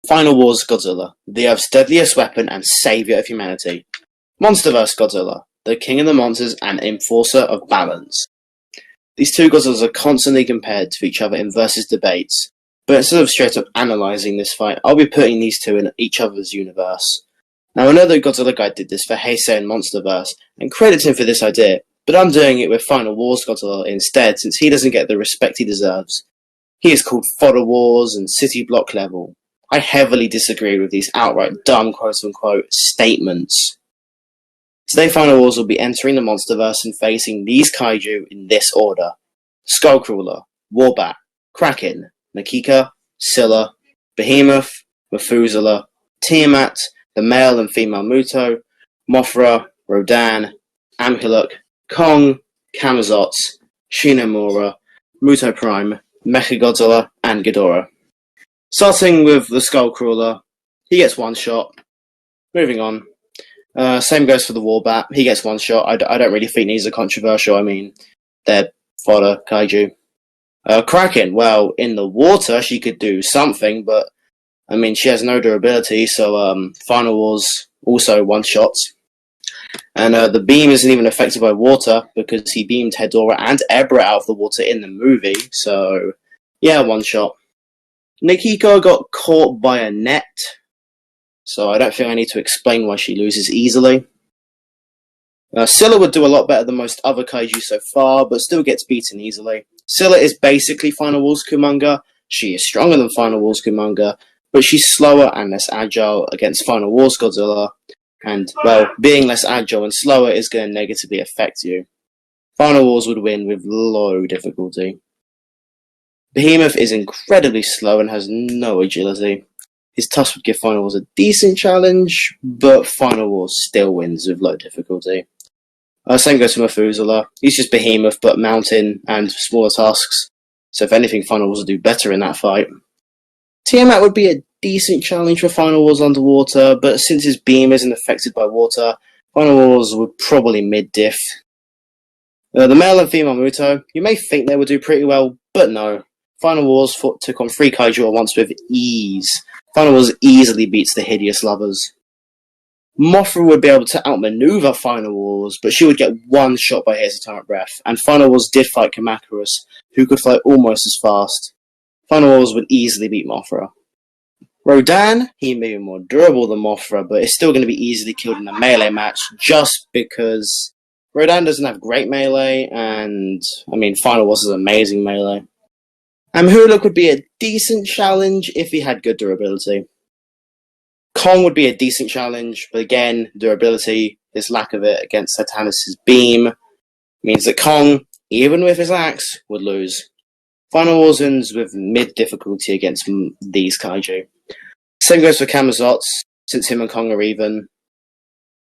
Final Wars Godzilla, the Earth's deadliest weapon and savior of humanity. Monsterverse Godzilla, the king of the monsters and enforcer of balance. These two Godzillas are constantly compared to each other in versus debates, but instead of straight up analysing this fight, I'll be putting these two in each other's universe. Now I know that Godzilla Guy did this for Heisei and Monsterverse, and credit him for this idea, but I'm doing it with Final Wars Godzilla instead since he doesn't get the respect he deserves. He is called Fodder Wars and City Block Level. I heavily disagree with these outright dumb quote-unquote statements. Today Final Wars will be entering the Monsterverse and facing these kaiju in this order: Skullcrawler, Warbat, Kraken, Makika, Scylla, Behemoth, Methuselah, Tiamat, the male and female Muto, Mothra, Rodan, Amhuluk, Kong, Camazotz, Shinomura, Muto Prime, Mechagodzilla, and Ghidorah. Starting with the Skullcrawler, he gets one shot. Moving on. Same goes for the Warbat, he gets one shot. I don't really think these are controversial, I mean, they're fodder kaiju. Kraken, well, in the water she could do something, but I mean, she has no durability, so Final Wars also one shots. And the beam isn't even affected by water because he beamed Hedorah and Ebra out of the water in the movie, so yeah, one shot. Nikiko got caught by a net, so I don't think I need to explain why she loses easily. Scylla would do a lot better than most other kaiju so far, but still gets beaten easily. Scylla is basically Final Wars Kumonga. She is stronger than Final Wars Kumonga, but she's slower and less agile against Final Wars Godzilla, and, well, being less agile and slower is going to negatively affect you. Final Wars would win with low difficulty. Behemoth is incredibly slow and has no agility. His tusk would give Final Wars a decent challenge, but Final Wars still wins with low difficulty. Same goes for Methuselah. He's just Behemoth, but mountain and smaller tusks, so if anything, Final Wars would do better in that fight. Tiamat would be a decent challenge for Final Wars underwater, but since his beam isn't affected by water, Final Wars would probably mid-diff. The male and female Muto, you may think they would do pretty well, but no. Final Wars took on 3 kaiju at once with ease. Final Wars easily beats the hideous lovers. Mothra would be able to outmaneuver Final Wars, but she would get one shot by his atomic breath, and Final Wars did fight Kamakurus, who could fly almost as fast. Final Wars would easily beat Mothra. Rodan, he may be more durable than Mothra, but is still going to be easily killed in a melee match, just because Rodan doesn't have great melee, and, I mean, Final Wars is amazing melee. Amhuluk would be a decent challenge if he had good durability. Kong would be a decent challenge, but again, durability, his lack of it against Satanas' beam, means that Kong, even with his axe, would lose. Final Wars ends with mid-difficulty against these kaiju. Same goes for Camazotz, since him and Kong are even.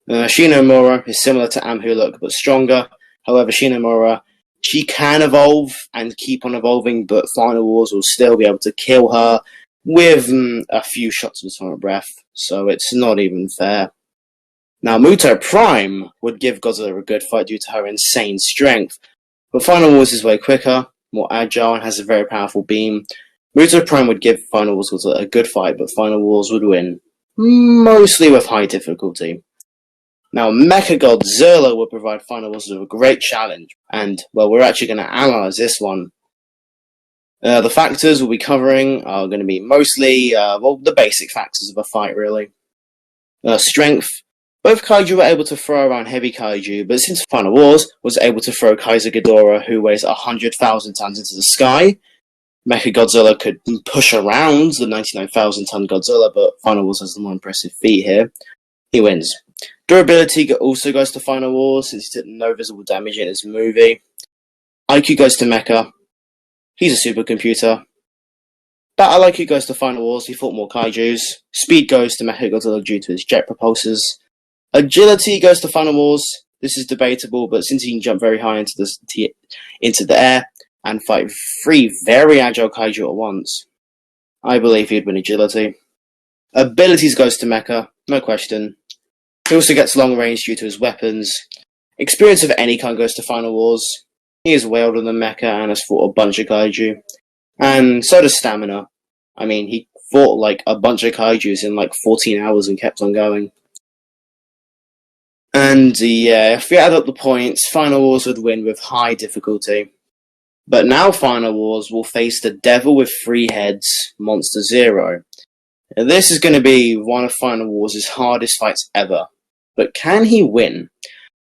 Shinomura is similar to Amhuluk, but stronger. However, Shinomura, she can evolve and keep on evolving, but Final Wars will still be able to kill her with a few shots of atomic breath, so it's not even fair. Now, Muto Prime would give Godzilla a good fight due to her insane strength, but Final Wars is way quicker, more agile, and has a very powerful beam. Muto Prime would give Final Wars Godzilla a good fight, but Final Wars would win, mostly with high difficulty. Now, Mechagodzilla would provide Final Wars with a great challenge, and, well, we're actually going to analyze this one. The factors we'll be covering are going to be mostly, well, the basic factors of a fight, really. Strength. Both kaiju were able to throw around heavy kaiju, but since Final Wars was able to throw Kaiser Ghidorah, who weighs 100,000 tons into the sky, Mechagodzilla could push around the 99,000-ton Godzilla, but Final Wars has the more impressive feat here. He wins. Durability also goes to Final Wars, since he took no visible damage in his movie. IQ goes to Mecha. He's a supercomputer. Battle IQ goes to Final Wars, he fought more kaijus. Speed goes to Mechagodzilla due to his jet propulsors. Agility goes to Final Wars. This is debatable, but since he can jump very high into the air and fight 3 very agile kaiju at once, I believe he'd win agility. Abilities goes to Mecha, no question. He also gets long range due to his weapons. Experience of any kind goes to Final Wars. He is way older than Mecha and has fought a bunch of kaiju. And so does stamina. I mean, he fought like a bunch of kaijus in like 14 hours and kept on going. And yeah, if we add up the points, Final Wars would win with high difficulty. But now Final Wars will face the devil with 3 heads, Monster Zero. Now, this is going to be one of Final Wars' hardest fights ever. But can he win?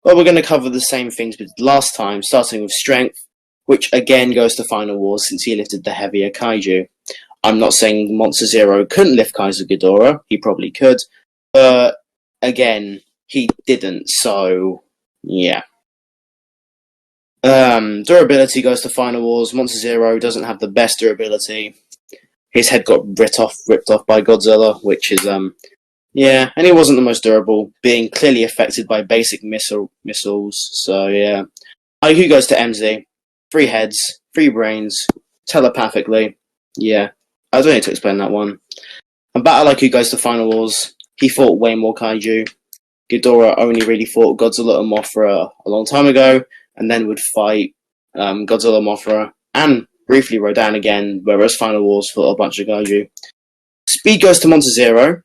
Well, we're going to cover the same things we did last time, starting with strength, which again goes to Final Wars since he lifted the heavier kaiju. I'm not saying Monster Zero couldn't lift Kaiser Ghidorah, he probably could, but again, he didn't, so yeah. Durability goes to Final Wars. Monster Zero doesn't have the best durability. His head got ripped off by Godzilla, which is, yeah, and he wasn't the most durable, being clearly affected by basic missiles, so yeah. IQ goes to MZ. 3 heads, 3 brains, telepathically, yeah. I don't need to explain that one. And Battle IQ goes to Final Wars. He fought way more kaiju. Ghidorah only really fought Godzilla and Mothra a long time ago, and then would fight Godzilla, Mothra, and briefly Rodan again, whereas Final Wars fought a bunch of kaiju. Speed goes to Monster Zero.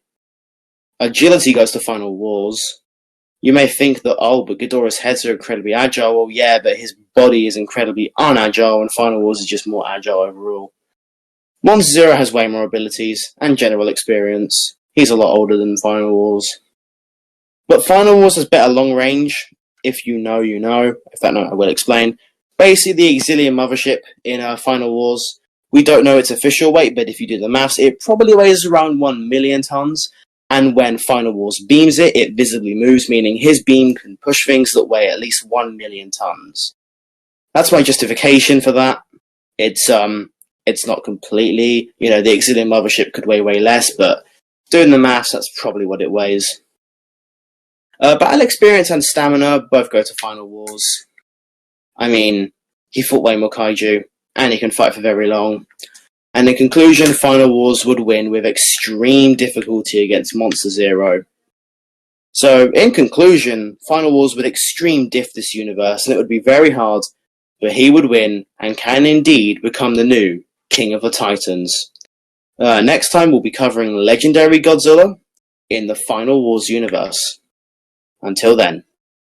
Agility goes to Final Wars. You may think that, oh, but Ghidorah's heads are incredibly agile. Well, yeah, but his body is incredibly unagile, and Final Wars is just more agile overall. Monster Zero has way more abilities and general experience. He's a lot older than Final Wars. But Final Wars has better long range. If you know, you know. If that not, I will explain. Basically, the Exilium mothership in Final Wars, we don't know its official weight, but if you do the maths, it probably weighs around 1 million tons. And when Final Wars beams it, it visibly moves, meaning his beam can push things that weigh at least 1 million tons. That's my justification for that. It's not completely, the Exilium mothership could weigh way less, but doing the maths, that's probably what it weighs. Battle experience and stamina both go to Final Wars. I mean, he fought way more kaiju, and he can fight for very long. And in conclusion, Final Wars would win with extreme difficulty against Monster Zero. So, in conclusion, Final Wars would extreme diff this universe, and it would be very hard, but he would win, and can indeed become the new King of the Titans. Next time we'll be covering Legendary Godzilla in the Final Wars universe. Until then.